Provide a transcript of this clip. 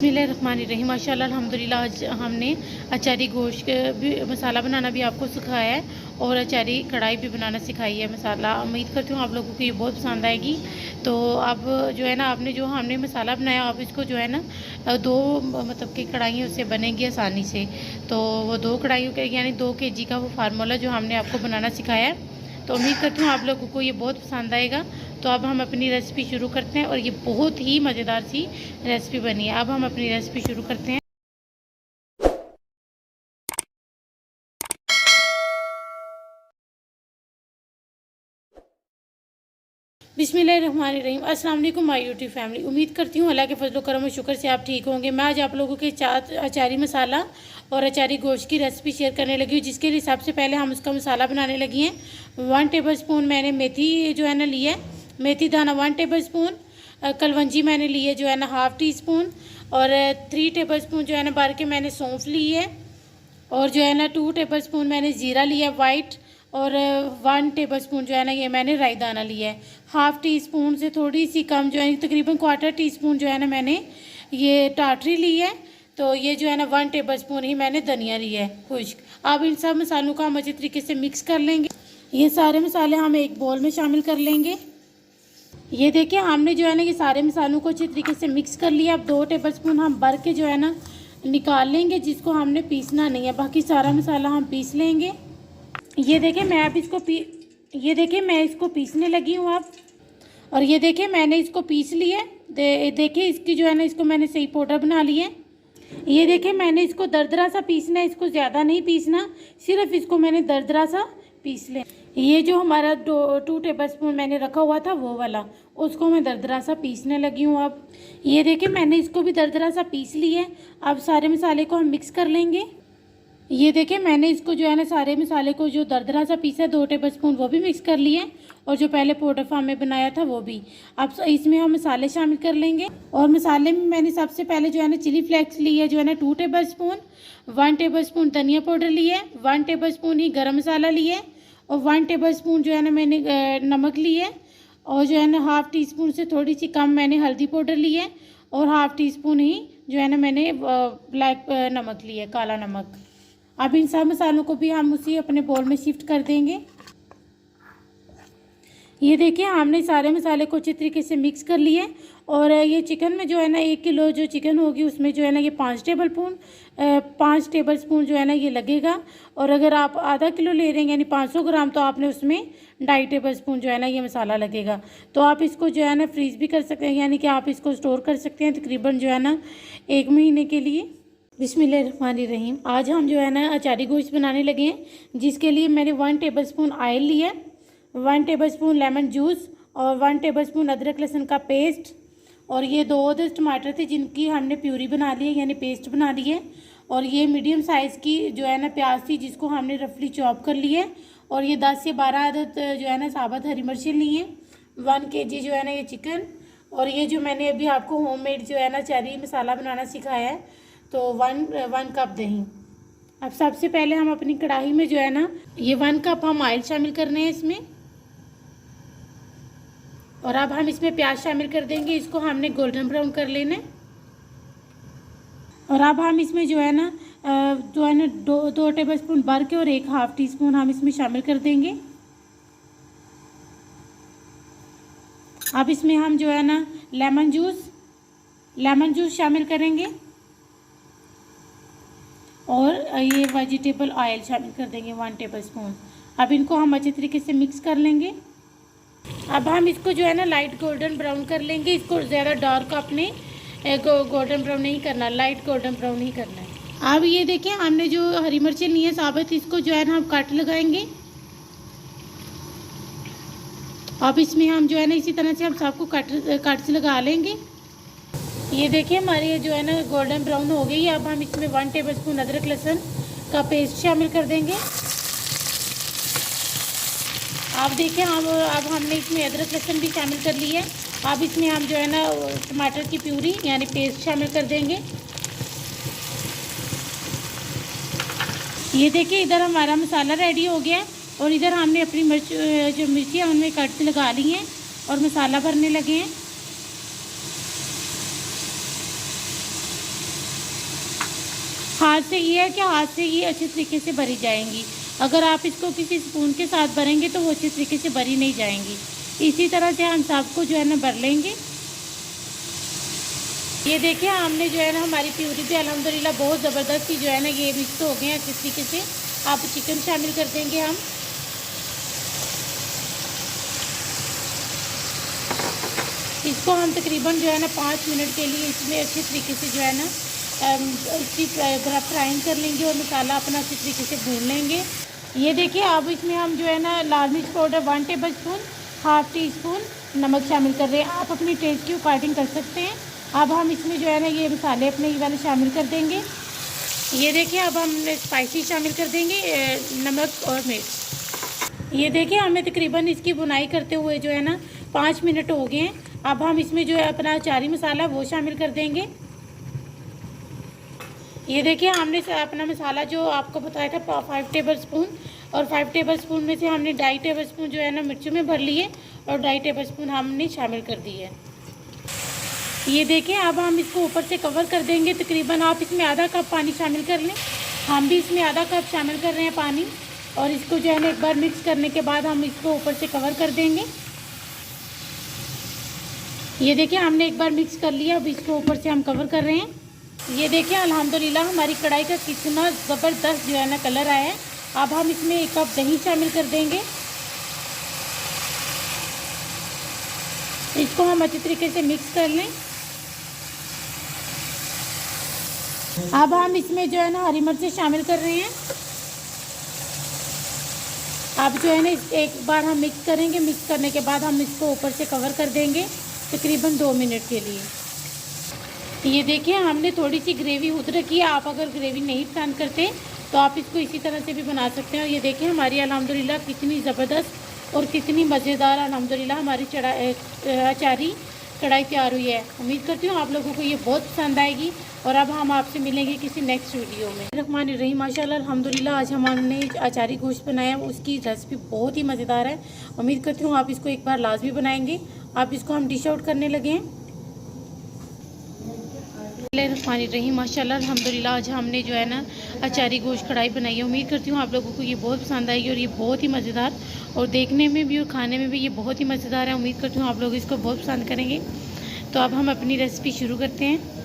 बिस्मिल्लाहिर्रहमानिर्रहीम। माशाअल्लाह अल्हम्दुलिल्लाह। आज हमने अचारी गोश्त के भी मसाला बनाना भी आपको सिखाया है और अचारी कढ़ाई भी बनाना सिखाई है मसाला। उम्मीद करती हूँ आप लोगों को ये बहुत पसंद आएगी। तो अब जो है ना आपने जो हमने मसाला बनाया आप इसको जो है ना दो मतलब कि कढ़ाइयों से बनेगी आसानी से। तो वो दो कढ़ाइयों के यानी 2 kg का वो फार्मूला जो हमने आपको बनाना सिखाया है। तो उम्मीद करती हूँ आप लोगों को ये बहुत पसंद आएगा। तो अब हम अपनी रेसिपी शुरू करते हैं और ये बहुत ही मज़ेदार सी रेसिपी बनी है। अब हम अपनी रेसिपी शुरू करते हैं। बिस्मिल्लाहिर्रहमानिर्रहीम। अस्सलाम वालेकुम माय यूट्यूब फैमिली। उम्मीद करती हूँ अल्लाह के फजल करम और शुक्र से आप ठीक होंगे। मैं आज आप लोगों के साथ अचारी मसाला और अचारी गोश्त की रेसिपी शेयर करने लगी हूँ, जिसके लिए सबसे पहले हम उसका मसाला बनाने लगी हैं। 1 टेबल स्पून मैंने मेथी जो है ना ली है, मेथी दाना 1 टेबल स्पून, कलवंजी मैंने ली है जो है ना 1/2 टीस्पून, और 3 टेबल स्पून जो है ना भर के मैंने सौंफ ली है, और जो है ना 2 टेबल स्पून मैंने ज़ीरा लिया वाइट, और 1 टेबल स्पून जो है ना ये मैंने राई दाना लिया है। 1/2 टीस्पून से थोड़ी सी कम जो है तकरीबन 1/4 टीस्पून जो है ना मैंने ये टाटरी ली है। तो ये जो है ना 1 टेबल स्पून ही मैंने धनिया लिया है खुश्क। अब इन सब मसालों को हम अच्छी तरीके से मिक्स कर लेंगे। ये सारे मसाले हम एक बोल में शामिल कर लेंगे। ये देखिए हमने जो है ना ये सारे मसालों को अच्छी तरीके से मिक्स कर लिया। अब 2 टेबल स्पून हम भर के जो है ना निकाल लेंगे, जिसको हमने पीसना नहीं है, बाकी सारा मसाला हम पीस लेंगे। ये देखिए मैं अब इसको ये देखिए मैं इसको पीसने लगी हूँ अब, और ये देखिए मैंने इसको पीस लिया। देखिए इसकी जो है ना इसको मैंने सही पाउडर बना लिया है। ये देखिए मैंने इसको दरदरा सा पीसना है, इसको ज़्यादा नहीं पीसना, सिर्फ इसको मैंने दरदरा सा पीस लें। ये जो हमारा 2 टेबल स्पून मैंने रखा हुआ था वो वाला, उसको मैं दरदरा सा पीसने लगी हूँ अब। ये देखिए मैंने इसको भी दरदरा सा पीस लिया है। अब सारे मसाले को हम मिक्स कर लेंगे। ये देखिए मैंने इसको जो है ना सारे मसाले को जो दरदरा सा पीसा है 2 टेबल स्पून वो भी मिक्स कर लिए, और जो पहले पाउडर फॉर्म में बनाया था वो भी। अब इसमें हम मसाले शामिल कर लेंगे, और मसाले में मैंने सबसे पहले जो है ना चिली फ्लेक्स ली है जो है ना 2 टेबल स्पून, 1 टेबल स्पून धनिया पाउडर ली है, 1 टेबल स्पून ही गरम मसाला ली है, और 1 टेबल स्पून जो है ना मैंने नमक ली है, और जो है ना 1/2 टीस्पून से थोड़ी सी कम मैंने हल्दी पाउडर ली है, और 1/2 टीस्पून ही जो है ना मैंने ब्लैक नमक ली है, काला नमक। अब इन सब मसालों को भी हम उसी अपने बोल में शिफ्ट कर देंगे। ये देखिए हमने सारे मसाले को अच्छी तरीके से मिक्स कर लिए, और ये चिकन में जो है ना 1 किलो जो चिकन होगी उसमें जो है ना ये 5 टेबल स्पून जो है ना ये लगेगा। और अगर आप आधा किलो ले रहे हैं यानी 500 ग्राम, तो आपने उसमें 2.5 टेबल स्पून जो है ना ये मसाला लगेगा। तो आप इसको जो है ना फ्रीज़ भी कर सकते हैं, यानी कि आप इसको स्टोर कर सकते हैं तकरीबन जो है ना 1 महीने के लिए। बिस्मिल्लाहिर्रहमानिर्रहीम। आज हम जो है ना अचारी गोश्त बनाने लगे हैं, जिसके लिए मैंने 1 टेबल स्पून ऑयल लिया, 1 टेबल स्पून लेमन जूस, और 1 टेबल स्पून अदरक लहसुन का पेस्ट, और ये 2 टमाटर थे जिनकी हमने प्यूरी बना ली है यानी पेस्ट बना ली है, और ये मीडियम साइज़ की जो है ना प्याज थी जिसको हमने रफली चॉप कर ली है, और ये 10 से 12 अदद जो है ना साबुत हरी मिर्चें ली हैं, 1 kg जो है ना ये चिकन, और ये जो मैंने अभी आपको होममेड जो है ना अचारी मसाला बनाना सिखाया है, तो 1 कप दही। अब सबसे पहले हम अपनी कढ़ाई में जो है ना ये 1 कप हम ऑयल शामिल करने हैं इसमें, और अब हम इसमें प्याज शामिल कर देंगे। इसको हमने गोल्डन ब्राउन कर लेना है। और अब हम इसमें जो है ना 2 टेबल स्पून भर के और 1/2 टीस्पून हम इसमें शामिल कर देंगे। अब इसमें हम जो है ना लेमन जूस शामिल करेंगे, और ये वेजिटेबल ऑयल शामिल कर देंगे 1 टेबल स्पून। अब इनको हम अच्छे तरीके से मिक्स कर लेंगे। अब हम इसको जो है ना लाइट गोल्डन ब्राउन कर लेंगे। इसको ज़्यादा डार्क आपने गोल्डन ब्राउन नहीं करना, लाइट गोल्डन ब्राउन ही करना है। अब ये देखिए हमने जो हरी मिर्चें ली हैं साबुत, इसको जो है ना हम कट लगाएंगे। अब इसमें हम जो है ना इसी तरह से हम सबको कट से लगा लेंगे। ये देखिए हमारी जो है ना गोल्डन ब्राउन हो गई है। अब हम इसमें 1 टेबल स्पून अदरक लहसुन का पेस्ट शामिल कर देंगे। आप देखिए अब हमने इसमें अदरक लहसुन भी शामिल कर लिया है। अब इसमें हम जो है ना टमाटर की प्यूरी यानी पेस्ट शामिल कर देंगे। ये देखिए इधर हमारा मसाला रेडी हो गया है, और इधर हमने अपनी मिर्ची है उनमें कट लगा ली हैं और मसाला भरने लगे हैं। हाथ से ये है कि हाथ से ये अच्छे तरीके से भरी जाएंगी। अगर आप इसको किसी स्पून के साथ भरेंगे तो वो अच्छे तरीके से भरी नहीं जाएंगी। इसी तरह से हम सबको जो है ना भर लेंगे। ये देखिए हमने जो है ना हमारी प्यूरी भी अल्हम्दुलिल्लाह बहुत ज़बरदस्त ही जो है ना ये मिक्स हो गए हैं अच्छे तरीके से। अब चिकन शामिल कर देंगे हम। इसको हम तकरीबन जो है ना 5 मिनट के लिए इसमें अच्छे तरीके से जो है ना इसकी फ्राइंग कर लेंगे और मसाला अपना अच्छे तरीके से भून लेंगे। ये देखिए अब इसमें हम जो है ना लाल मिर्च powder 1 table spoon, ½ tea spoon नमक शामिल कर रहे हैं। आप अपनी टेस्ट की अकॉर्डिंग कर सकते हैं। अब हम इसमें जो है ना ये मसाले अपने ये वाले शामिल कर देंगे। ये देखिए अब हम स्पाइसी शामिल कर देंगे, नमक और मिर्च। ये देखिए हमें तकरीबन इसकी बुनाई करते हुए जो है ना 5 मिनट हो गए हैं। अब हम इसमें जो है अपना अचारी मसाला वो शामिल कर देंगे। ये देखिए हमने अपना मसाला जो आपको बताया था 5 टेबल स्पून, और 5 टेबल स्पून में से हमने 2.5 टेबल स्पून जो है ना मिर्चों में भर लिए और 2.5 टेबल स्पून हमने शामिल कर दी है। ये देखिए अब हम इसको ऊपर से कवर कर देंगे। तकरीबन आप इसमें आधा कप पानी शामिल कर लें। हम भी इसमें आधा कप शामिल कर रहे हैं पानी, और इसको जो है ना एक बार मिक्स करने के बाद हम इसको ऊपर से कवर कर देंगे। ये देखिए हमने एक बार मिक्स कर लिया, अब इसको ऊपर से हम कवर कर रहे हैं। ये देखिए अल्हम्दुलिल्लाह हमारी कढ़ाई का कितना ज़बरदस्त जो है ना कलर आया है। अब हम इसमें 1 कप दही शामिल कर देंगे। इसको हम अच्छी तरीके से मिक्स कर लें। अब हम इसमें जो है ना हरी मिर्चें शामिल कर रहे हैं। अब जो है ना एक बार हम मिक्स करेंगे। मिक्स करने के बाद हम इसको ऊपर से कवर कर देंगे तकरीबन 2 मिनट के लिए। ये देखिए हमने थोड़ी सी ग्रेवी उध रखी है। आप अगर ग्रेवी नहीं पसंद करते तो आप इसको इसी तरह से भी बना सकते हैं। और ये देखिए हमारी अल्हम्दुलिल्लाह कितनी ज़बरदस्त और कितनी मज़ेदार अल्हम्दुलिल्लाह हमारी अचारी कढ़ाई तैयार हुई है। उम्मीद करती हूँ आप लोगों को ये बहुत पसंद आएगी। और अब हम आपसे मिलेंगे किसी नेक्स्ट वीडियो में। रहमान रहीम, माशाल्लाह अल्हम्दुलिल्लाह आज हमने अचारी गोश्त बनाया, उसकी रेसिपी बहुत ही मज़ेदार है। उम्मीद करती हूँ आप इसको एक बार लाजमी बनाएंगे। आप इसको हम डिश आउट करने लगे हैं। रहमान रहीम, माशाल्लाह अल्हम्दुलिल्लाह आज हमने जो है ना अचारी गोश्त कढ़ाई बनाई है। उम्मीद करती हूँ आप लोगों को ये बहुत पसंद आएगी और ये बहुत ही मज़ेदार, और देखने में भी और खाने में भी ये बहुत ही मज़ेदार है। उम्मीद करती हूँ आप लोग इसको बहुत पसंद करेंगे। तो अब हम अपनी रेसिपी शुरू करते हैं।